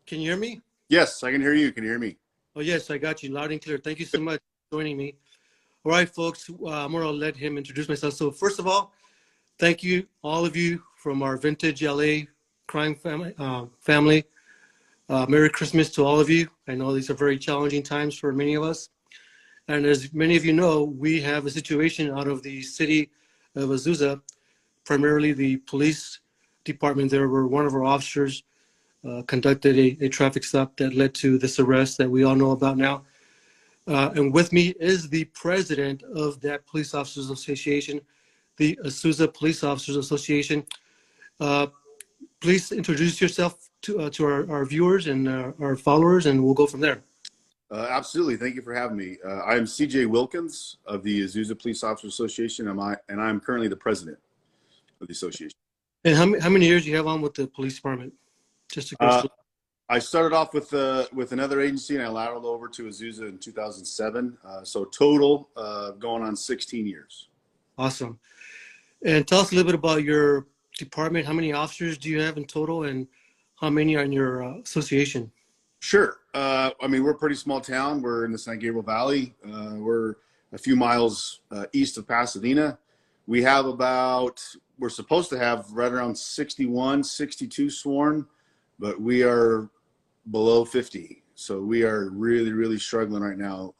Can you hear me? Yes, I can hear you. Can you hear me? Oh, yes, I got you loud and clear. Thank you so much for joining me. All right, folks, I'm going to let him introduce myself. So, first of all, thank you, all of you from our vintage LA crime family. Merry Christmas to all of you. I know these are very challenging times for many of us. And as many of you know, we have a situation out of the city of Azusa, primarily the police department there, where one of our officers conducted a traffic stop that led to this arrest that we all know about now. And with me is the president of that Police Officers Association, the Azusa Police Officers Association. Uh, please introduce yourself to our viewers and our followers, and we'll go from there. Absolutely. Thank you for having me. I'm CJ Wilkins of the Azusa Police Officers Association, and I'm currently the president of the association. And how many years do you have on with the police department? Just to go. I started off with another agency, and I lateraled over to Azusa in 2007. So total going on 16 years. Awesome. And tell us a little bit about your department. How many officers do you have in total, and how many are in your association? Sure. I mean, we're a pretty small town. We're in the San Gabriel Valley. We're a few miles east of Pasadena. We're supposed to have right around 61, 62 sworn, but we are below 50. So we are really, really struggling right now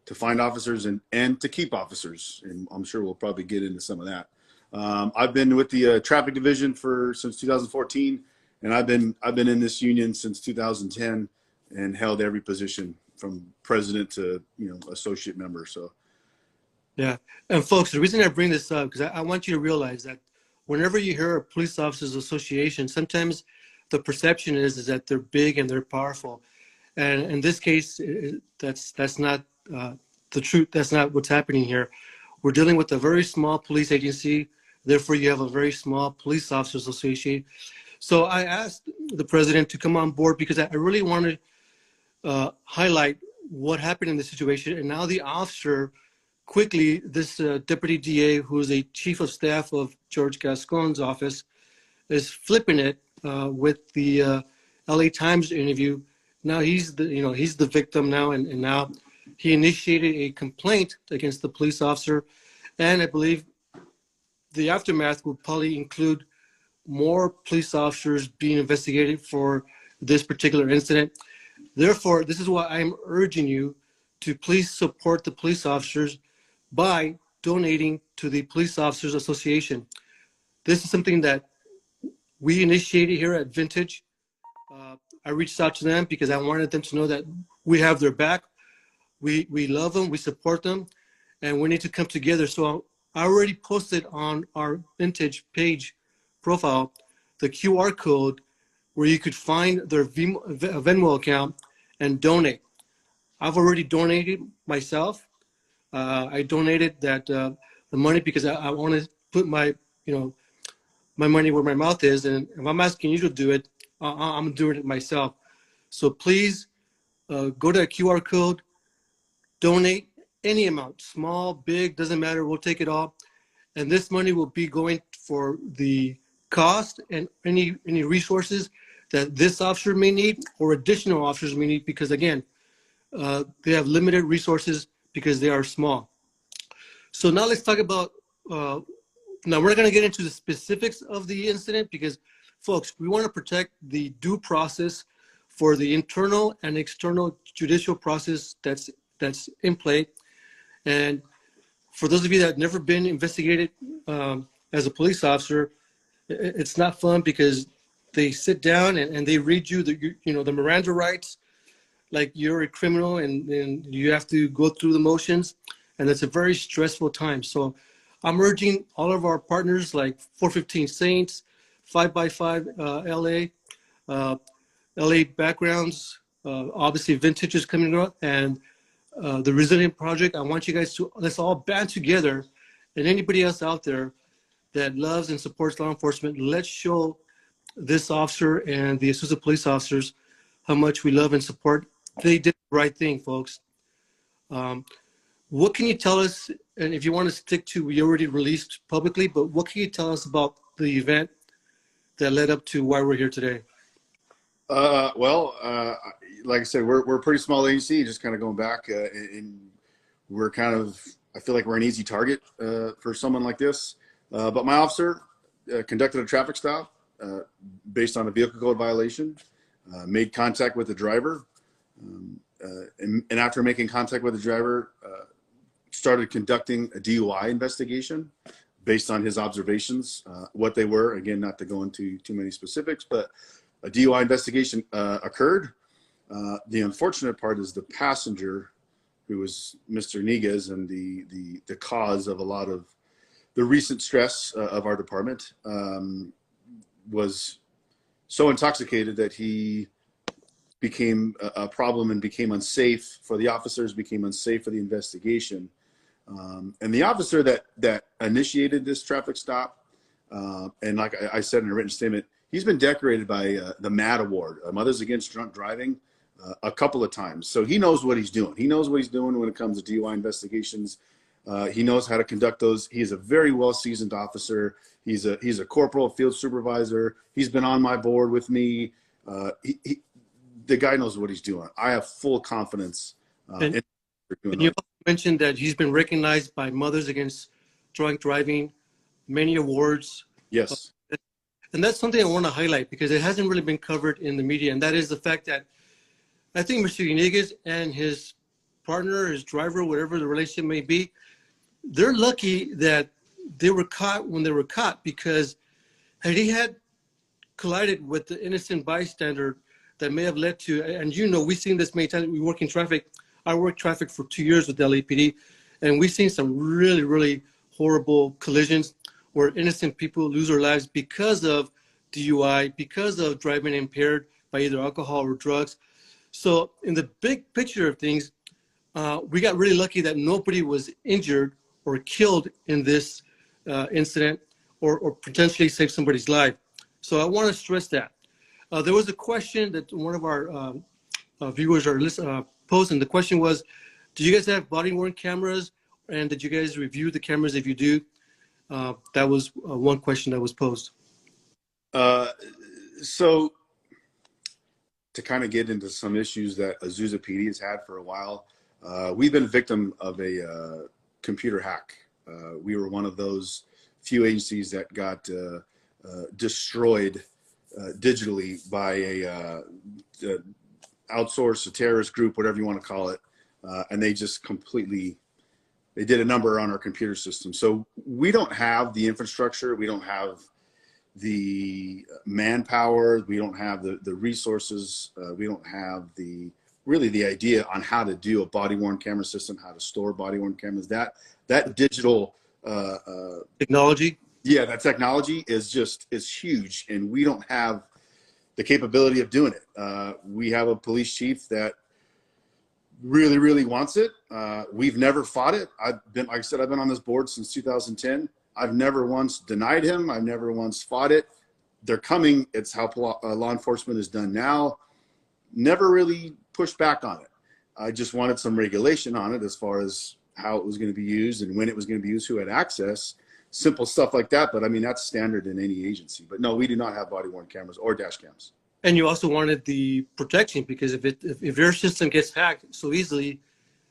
to find officers and to keep officers. And I'm sure we'll probably get into some of that. I've been with the traffic division since 2014. And I've been in this union since 2010 and held every position from president to associate member. So, yeah. And folks, the reason I bring this up because I want you to realize that whenever you hear a police officers association, sometimes the perception is that they're big and they're powerful, and in this case, that's not the truth. That's not what's happening here. We're dealing with a very small police agency. Therefore, you have a very small police officers association. So I asked the president to come on board because I really wanted to highlight what happened in this situation. And now the officer, quickly, this deputy DA, who is a chief of staff of George Gascon's office, is flipping it with the LA Times interview. Now he's the victim now, and now he initiated a complaint against the police officer. And I believe the aftermath will probably include more police officers being investigated for this particular incident. Therefore, this is why I'm urging you to please support the police officers by donating to the Police Officers Association. This is something that we initiated here at Vintage. I reached out to them because I wanted them to know that we have their back. We love them, we support them, and we need to come together. So I already posted on our Vintage page profile the QR code where you could find their Venmo account and donate. I've already donated myself. I donated the money because I want to put my money where my mouth is, and if I'm asking you to do it, I'm doing it myself. So please go to that QR code, donate any amount, small, big, doesn't matter. We'll take it all, and this money will be going for the cost and any resources that this officer may need or additional officers may need, because again, they have limited resources because they are small. So now let's talk about, now we're not gonna get into the specifics of the incident because folks, we wanna protect the due process for the internal and external judicial process that's in play. And for those of you that have never been investigated as a police officer, it's not fun because they sit down and they read you the Miranda rights, like you're a criminal and you have to go through the motions, and it's a very stressful time. So I'm urging all of our partners like 415 Saints, 5x5 LA, LA Backgrounds, obviously Vintage is coming up, and the Resilient Project. I want you guys to, let's all band together, and anybody else out there that loves and supports law enforcement, let's show this officer and the Azusa police officers how much we love and support. They did the right thing, folks. What can you tell us, and if you want to stick to, we already released publicly, but what can you tell us about the event that led up to why we're here today? Like I said, we're a pretty small agency. Just kind of going back, and we're kind of. I feel like we're an easy target for someone like this. But my officer conducted a traffic stop based on a vehicle code violation. Made contact with the driver, and after making contact with the driver, started conducting a DUI investigation based on his observations. What they were, again, not to go into too many specifics, but a DUI investigation occurred. The unfortunate part is the passenger, who was Mr. Niguez, and the cause of a lot of the recent stress of our department, was so intoxicated that he became a problem and became unsafe for the officers, became unsafe for the investigation. And the officer that initiated this traffic stop, and like I said in a written statement, he's been decorated by the MAD Award, Mothers Against Drunk Driving, a couple of times. So he knows what he's doing. He knows what he's doing when it comes to DUI investigations. He knows how to conduct those. He is a very well-seasoned officer. He's a corporal, field supervisor. He's been on my board with me. The guy knows what he's doing. I have full confidence in and you mentioned that he's been recognized by Mothers Against Drunk Driving, many awards. Yes. And that's something I want to highlight because it hasn't really been covered in the media. And that is the fact that I think Mr. Iniguez and his partner, his driver, whatever the relationship may be, they're lucky that they were caught when they were caught, because had he had collided with the innocent bystander that may have led to, and we've seen this many times. We work in traffic. I worked traffic for 2 years with LAPD, and we've seen some really, really horrible collisions where innocent people lose their lives because of DUI, because of driving impaired by either alcohol or drugs. So in the big picture of things, we got really lucky that nobody was injured or killed in this incident, or potentially saved somebody's life. So I want to stress that. There was a question that one of our viewers are posed, and the question was, do you guys have body-worn cameras, and did you guys review the cameras if you do? That was one question that was posed. So to kind of get into some issues that Azusa PD has had for a while, we've been a victim of a computer hack. We were one of those few agencies that got destroyed digitally by a outsourced, a terrorist group, whatever you want to call it. And they just completely, they did a number on our computer system. So we don't have the infrastructure. We don't have the manpower. We don't have the resources. We don't have really the idea on how to do a body-worn camera system, how to store body-worn cameras. That digital technology. Yeah, that technology is huge, and we don't have the capability of doing it. We have a police chief that really, really wants it. We've never fought it. Like I said, I've been on this board since 2010. I've never once denied him. I've never once fought it. They're coming. It's how law enforcement is done now. Never really pushed back on it. I just wanted some regulation on it as far as how it was going to be used and when it was going to be used, who had access, simple stuff like that. But I mean, that's standard in any agency. But no, we do not have body-worn cameras or dash cams. And you also wanted the protection, because if your system gets hacked so easily,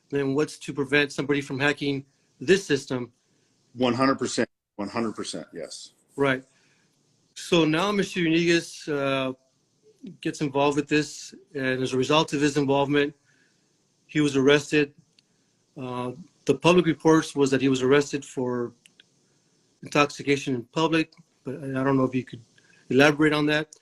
then what's to prevent somebody from hacking this system? 100%. 100%. Yes. Right. So now Mr. Uniguez gets involved with this, and as a result of his involvement, he was arrested. The public reports was that he was arrested for intoxication in public, but I don't know if you could elaborate on that.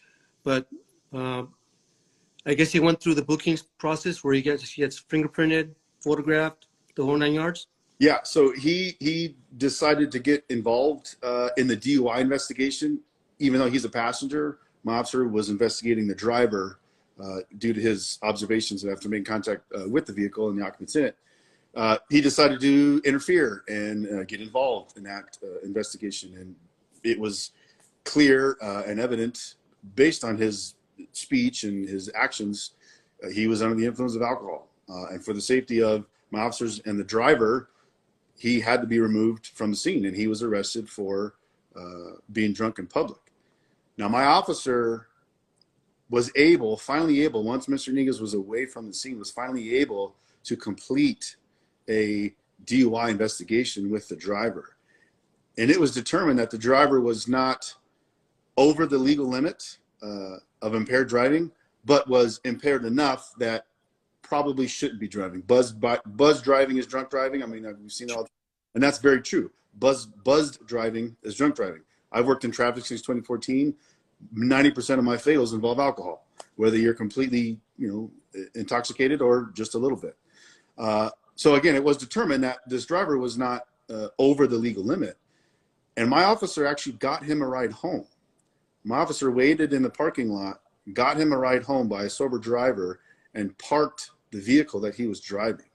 But I guess he went through the booking process where he gets fingerprinted, photographed, the whole 9 yards. Yeah, so he decided to get involved in the DUI investigation, even though he's a passenger. My officer was investigating the driver due to his observations after making contact with the vehicle and the occupants in it. He decided to interfere and get involved in that investigation. And it was clear and evident based on his speech and his actions, he was under the influence of alcohol. And for the safety of my officers and the driver, he had to be removed from the scene, and he was arrested for being drunk in public. Now, my officer was finally able, once Mr. Negas was away from the scene, was finally able to complete a DUI investigation with the driver. And it was determined that the driver was not over the legal limit of impaired driving, but was impaired enough that probably shouldn't be driving. Buzz driving is drunk driving. I mean, we've seen all, and that's very true. Buzzed driving is drunk driving. I've worked in traffic since 2014. 90% of my fatals involve alcohol, whether you're completely, intoxicated or just a little bit. So again, it was determined that this driver was not over the legal limit. And my officer actually got him a ride home. My officer waited in the parking lot, got him a ride home by a sober driver, and parked the vehicle that he was driving.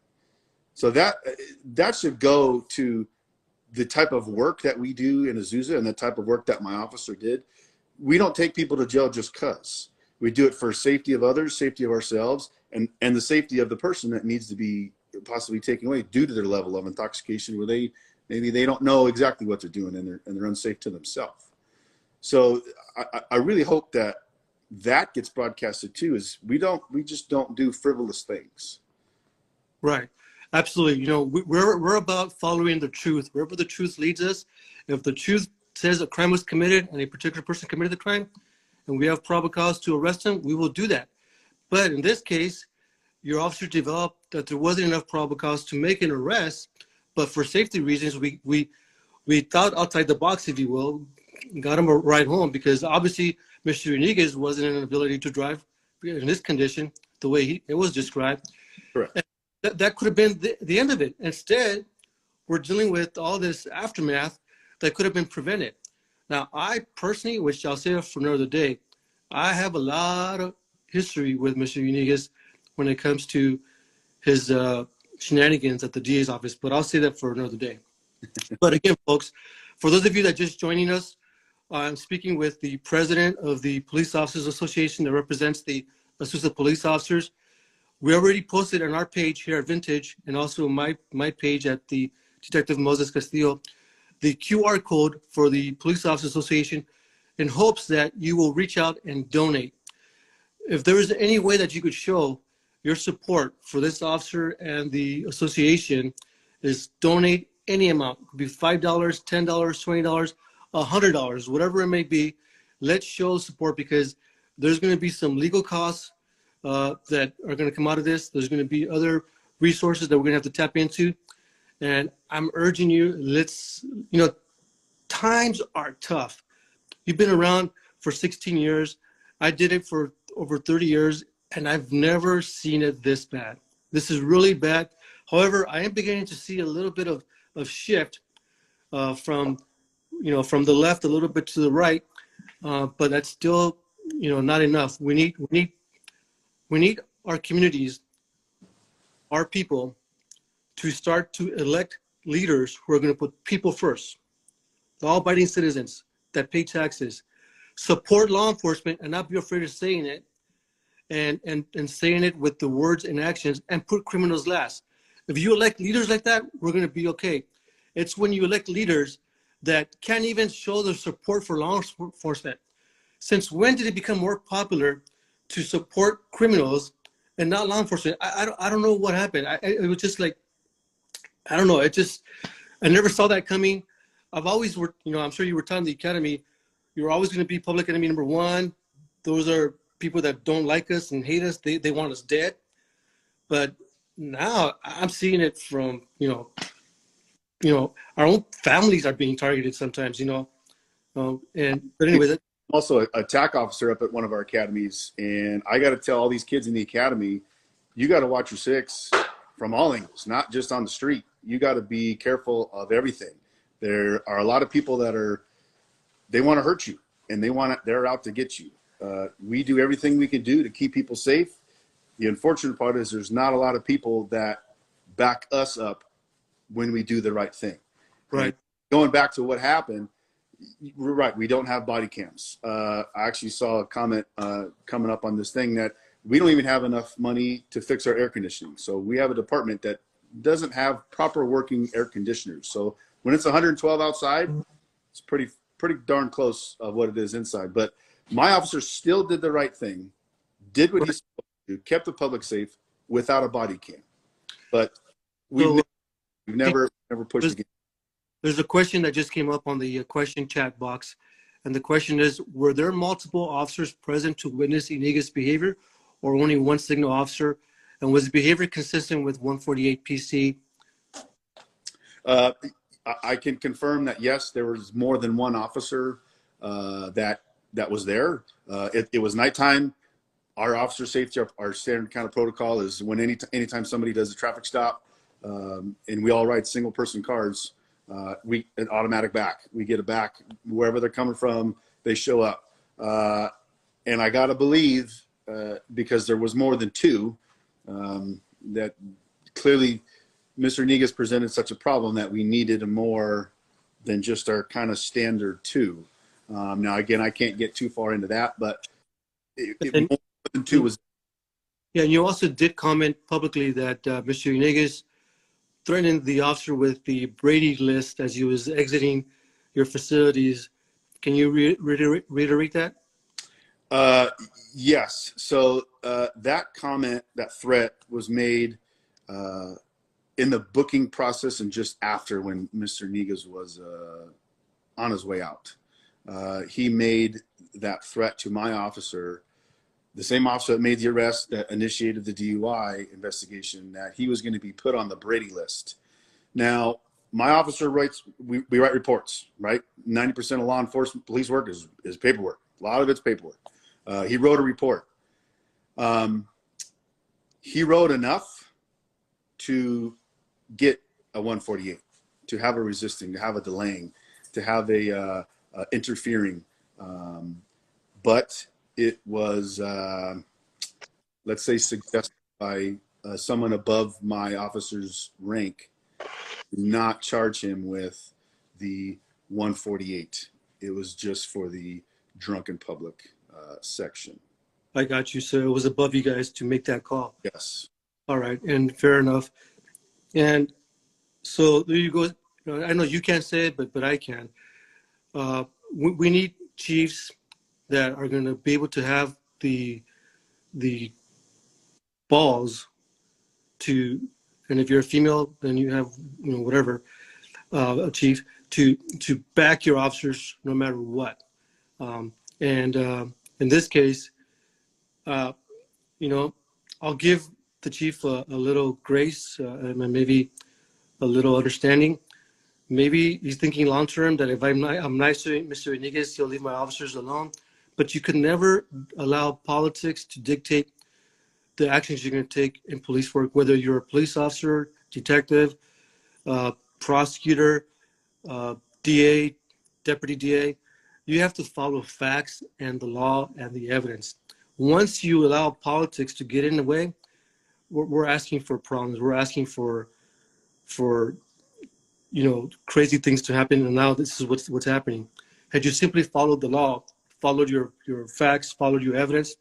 So that should go to the type of work that we do in Azusa and the type of work that my officer did. We don't take people to jail just because. We do it for safety of others, safety of ourselves, and the safety of the person that needs to be possibly taken away due to their level of intoxication, where maybe they don't know exactly what they're doing and they're unsafe to themselves. So I really hope that gets broadcasted too. Is we just don't do frivolous things. Right. Absolutely. We're about following the truth. Wherever the truth leads us, if the truth says a crime was committed and a particular person committed the crime, and we have probable cause to arrest him, we will do that. But in this case, your officer developed that there wasn't enough probable cause to make an arrest, but for safety reasons, we thought outside the box, if you will, got him a ride home, because obviously Mr. Iniguez wasn't in an ability to drive in this condition the way it was described. Correct. That could have been the end of it. Instead, we're dealing with all this aftermath that could have been prevented. Now, I personally, which I'll say for another day, I have a lot of history with Mr. Iniguez when it comes to his shenanigans at the DA's office, but I'll say that for another day. But again, folks, for those of you that are just joining us, I'm speaking with the president of the Police Officers Association that represents the Azusa police officers. We already posted on our page here at Vintage, and also my page at the Detective Moses Castillo, the QR code for the Police Officers Association, in hopes that you will reach out and donate. If there is any way that you could show your support for this officer and the association, is donate any amount. It could be $5, $10, $20, $100, whatever it may be. Let's show support, because there's going to be some legal costs that are going to come out of this. There's going to be other resources that we're going to have to tap into. And I'm urging you, times are tough. You've been around for 16 years. I did it for over 30 years, and I've never seen it this bad. This is really bad. However, I am beginning to see a little bit of shift from the left a little bit to the right, but that's still, not enough. We need our communities, our people, to start to elect leaders who are going to put people first. Law-abiding citizens that pay taxes, support law enforcement and not be afraid of saying it, and saying it with the words and actions, and put criminals last. If you elect leaders like that, we're going to be okay. It's when you elect leaders that can't even show their support for law enforcement. Since when did it become more popular to support criminals and not law enforcement? I don't know what happened. It was just like, I don't know. I never saw that coming. I've always worked, I'm sure you were taught in the academy, you're always going to be public enemy number one. Those are people that don't like us and hate us. They want us dead. But now I'm seeing it from, our own families are being targeted sometimes, but anyway. Also a TAC officer up at one of our academies, and I got to tell all these kids in the academy, you got to watch your six from all angles, not just on the street. You got to be careful of everything. There are a lot of people that they want to hurt you, and they're out to get you. We do everything we can do to keep people safe. The unfortunate part is there's not a lot of people that back us up when we do the right thing. Right. And going back to what happened, we're right. We don't have body cams. I actually saw a comment coming up on this thing that we don't even have enough money to fix our air conditioning. So we have a department that doesn't have proper working air conditioners. So when it's 112 outside, it's pretty darn close of what it is inside. But my officer still did the right thing did what he's supposed to do, kept the public safe without a body cam. But So we've never pushed against. there's a question that just came up on the question chat box. And the question is, were there multiple officers present to witness Iniga's behavior or only one signal officer? And was the behavior consistent with 148 PC? I can confirm that, yes, there was more than one officer that was there. It was nighttime. Our officer safety, our standard kind of protocol is when anytime somebody does a traffic stop, and we all ride single person cars, an automatic back. We get a back wherever they're coming from. They show up, and I gotta believe because there was more than two, that clearly Mr. Negas presented such a problem that we needed more than just our kind of standard two. Now, again, I can't get too far into that, but more than two was. Yeah, and you also did comment publicly that Mr. Negas threatened the officer with the Brady list as he was exiting your facilities. Can you reiterate that? Yes. So that comment, that threat was made in the booking process and just after when Mr. Negas was on his way out. He made that threat to my officer, the same officer that made the arrest, that initiated the DUI investigation, that he was going to be put on the Brady list. Now, my officer writes, we write reports, right? 90% of law enforcement police work is paperwork. A lot of it's paperwork. He wrote a report. He wrote enough to get a 148, to have a resisting, to have a delaying, to have a interfering. But it was, let's say, suggested by someone above my officer's rank, not charge him with the 148. It was just for the drunken public section. I got you. So it was above you guys to make that call. Yes. All right, and fair enough. And so there you go. I know you can't say it, but I can. We need chiefs that are going to be able to have the balls to, and if you're a female, then you have, whatever, a chief to back your officers no matter what. And in this case, I'll give the chief a little grace and maybe a little understanding. Maybe he's thinking long term that if I'm nice to Mr. Iniguez, he'll leave my officers alone. But you can never allow politics to dictate the actions you're going to take in police work, whether you're a police officer, detective, prosecutor, DA, deputy DA. You have to follow facts and the law and the evidence. Once you allow politics to get in the way, we're asking for problems. We're asking for crazy things to happen, and now this is what's happening. Had you simply followed the law, followed your facts, followed your evidence,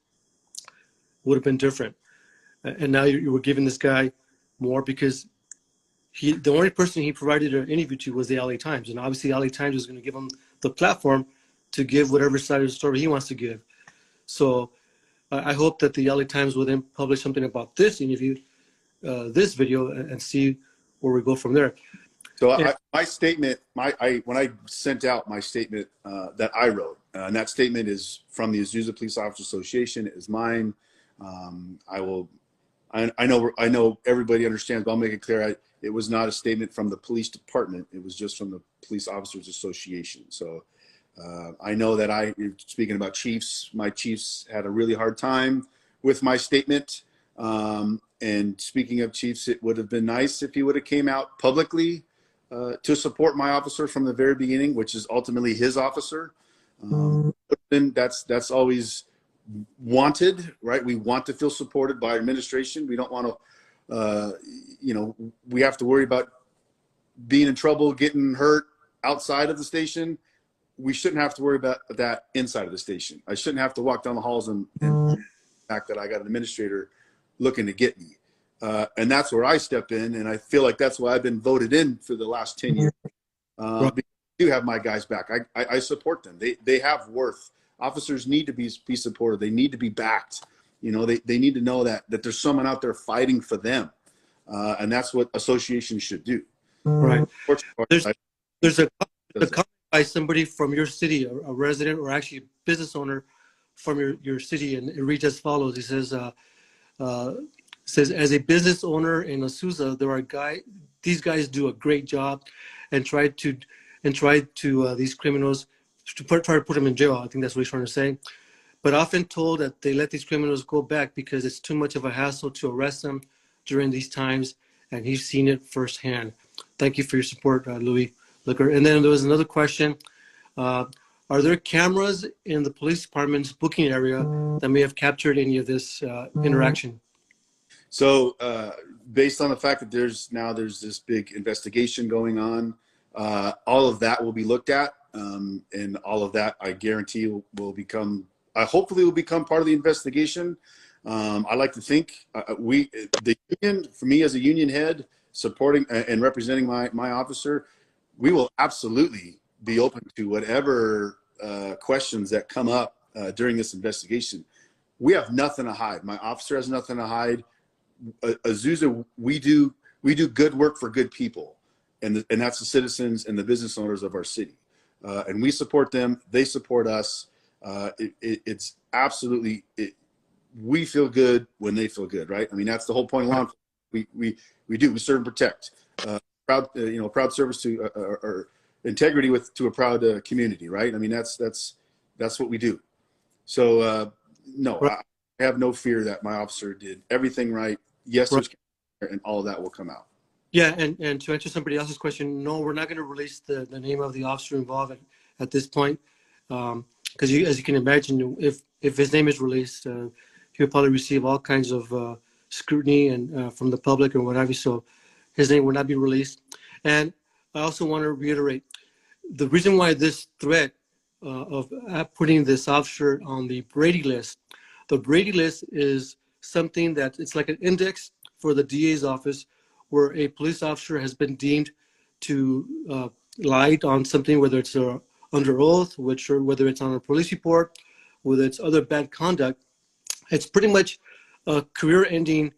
would have been different. And now you were giving this guy more because the only person he provided an interview to was the LA Times, and obviously LA Times is going to give him the platform to give whatever side of the story he wants to give. So I hope that the LA Times will then publish something about this interview, this video, and see where we go from there. So my statement, when I sent out my statement that I wrote, and that statement is from the Azusa Police Officers Association. It is mine. I know everybody understands, but I'll make it clear. It was not a statement from the police department. It was just from the Police Officers Association. So I know that speaking about chiefs, my chiefs had a really hard time with my statement. And speaking of chiefs, it would have been nice if he would have came out publicly to support my officer from the very beginning, which is ultimately his officer. That's always wanted, right? We want to feel supported by our administration. We don't want to, we have to worry about being in trouble, getting hurt outside of the station. We shouldn't have to worry about that inside of the station. I shouldn't have to walk down the halls and the fact that I got an administrator looking to get me. And that's where I step in, and I feel like that's why I've been voted in for the last 10 years. Because I do have my guys back. I support them. They have worth. Officers need to be supported. They need to be backed. You know, they need to know that there's someone out there fighting for them. And that's what associations should do. Right. There's I- there's a comment by somebody from your city, a resident or actually a business owner from your city, and it reads as follows. He uh, says, as a business owner in Azusa, these guys do a great job, and try to these criminals try to put them in jail. I think that's what he's trying to say. But often told that they let these criminals go back because it's too much of a hassle to arrest them during these times, and he's seen it firsthand. Thank you for your support, Louis Liquor. And then there was another question. Uh, are there cameras in the police department's booking area that may have captured any of this interaction? So based on the fact that there's this big investigation going on, all of that will be looked at, and all of that I guarantee will become, hopefully will become part of the investigation. I like to think the union, for me as a union head, supporting and representing my officer, we will absolutely be open to whatever questions that come up during this investigation. We have nothing to hide. My officer has nothing to hide. Azusa, we do good work for good people, and that's the citizens and the business owners of our city, and we support them. They support us. It's absolutely. We feel good when they feel good, right? I mean, that's the whole point of law enforcement. We serve and protect. Proud service to or integrity to a proud community, right? I mean, that's what we do. So no, I have no fear that my officer did everything right. Yes, there's and all of that will come out. Yeah, and to answer somebody else's question, no, we're not going to release the name of the officer involved at this point, because as you can imagine, if his name is released, he'll probably receive all kinds of scrutiny and from the public and what have you. So his name will not be released. And I also want to reiterate the reason why this threat of putting this officer on the Brady list. The Brady list is something that it's like an index for the DA's office where a police officer has been deemed to lie on something, whether it's under oath, whether it's on a police report, whether it's other bad conduct. It's pretty much a career-ending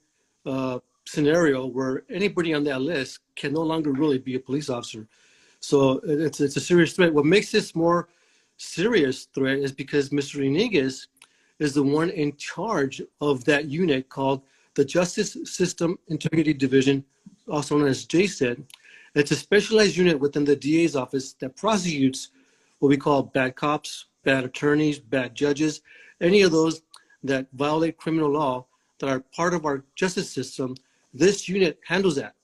scenario where anybody on that list can no longer really be a police officer. So it's a serious threat. What makes this more serious threat is because Mr. Iniguez is the one in charge of that unit called the Justice System Integrity Division, also known as JSID. It's a specialized unit within the DA's office that prosecutes what we call bad cops, bad attorneys, bad judges, any of those that violate criminal law that are part of our justice system. This unit handles that.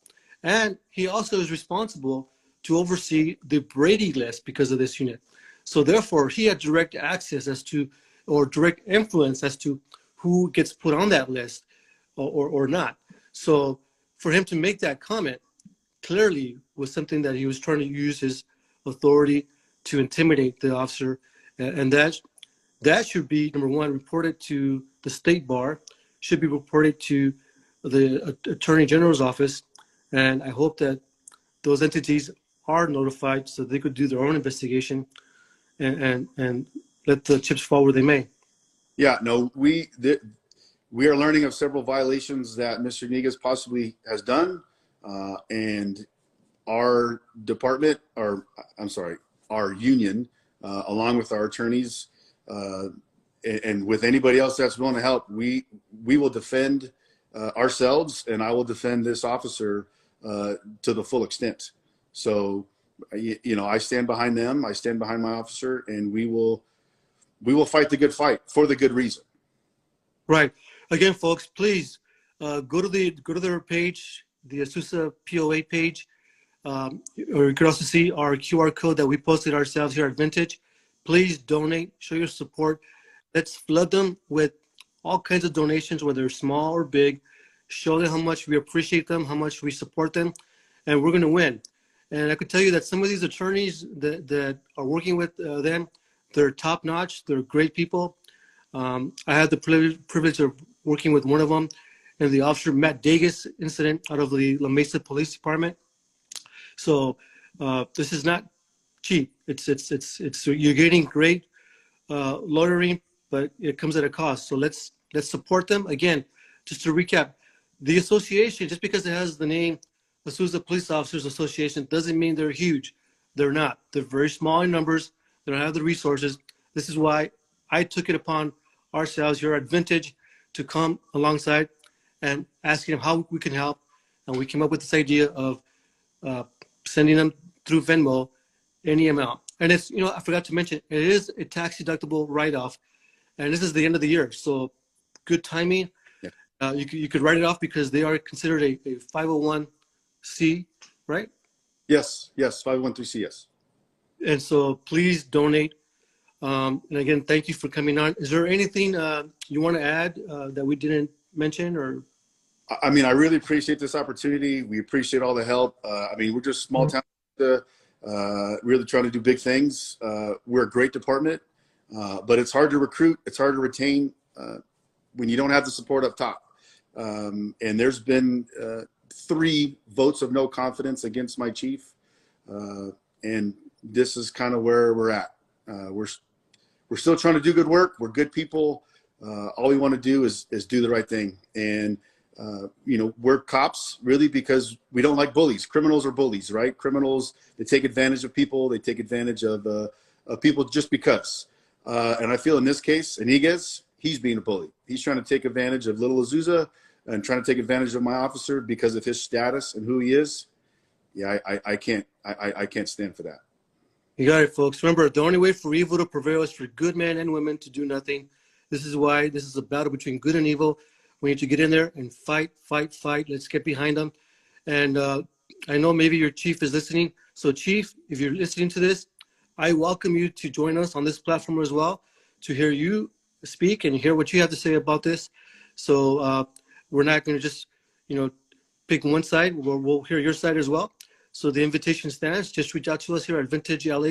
And he also is responsible to oversee the Brady list because of this unit. So therefore, he had direct access or direct influence as to who gets put on that list or not. So for him to make that comment clearly was something that he was trying to use his authority to intimidate the officer. And that should be, number one, reported to the state bar, should be reported to the Attorney General's office. And I hope that those entities are notified so they could do their own investigation and let the chips fall where they may. Yeah, no, we are learning of several violations that Mr. Iniguez possibly has done, and our department, our union, along with our attorneys, and with anybody else that's willing to help, we will defend ourselves, and I will defend this officer to the full extent. So, I stand behind them. I stand behind my officer, and we will fight the good fight for the good reason. Right. Again, folks, please go to their page, the Azusa POA page, or you could also see our QR code that we posted ourselves here at Vintage. Please donate, show your support. Let's flood them with all kinds of donations, whether small or big. Show them how much we appreciate them, how much we support them, and we're going to win. And I could tell you that some of these attorneys that are working with them, they're top-notch. They're great people. I had the privilege of working with one of them in the Officer Matt Dagus incident out of the La Mesa Police Department. So this is not cheap. It's you're getting great lawyering, but it comes at a cost. So let's Let's support them. Again, just to recap, the association, just because it has the name Azusa Police Officers Association, doesn't mean they're huge. They're not. They're very small in numbers. They don't have the resources. This is why I took it upon ourselves here at Vintage to come alongside and asking them how we can help. And we came up with this idea of sending them through Venmo any amount. And it's, I forgot to mention, it is a tax deductible write-off. And this is the end of the year. So good timing. Yeah. You could write it off because they are considered a 501c, right? Yes, 513C, yes. And so please donate. And again, thank you for coming on. Is there anything you want to add that we didn't mention? Or I mean, I really appreciate this opportunity. We appreciate all the help. I mean, we're just small town, really trying to do big things. We're a great department, but it's hard to recruit. It's hard to retain when you don't have the support up top. And there's been 3 votes of no confidence against my chief. And this is kind of where we're at. We're still trying to do good work. We're good people. All we want to do is do the right thing. And, we're cops really because we don't like bullies. Criminals are bullies, right? Criminals, they take advantage of people. They take advantage of people just because. And I feel in this case, Iniguez, he's being a bully. He's trying to take advantage of little Azusa and trying to take advantage of my officer because of his status and who he is. Yeah, I can't stand for that. You got it, folks. Remember, the only way for evil to prevail is for good men and women to do nothing. This is why this is a battle between good and evil. We need to get in there and fight. Let's get behind them. And I know maybe your chief is listening. So, Chief, if you're listening to this, I welcome you to join us on this platform as well, to hear you speak and hear what you have to say about this. So we're not going to just, pick one side. We'll hear your side as well. So the invitation stands. Just reach out to us here at Vintage LA.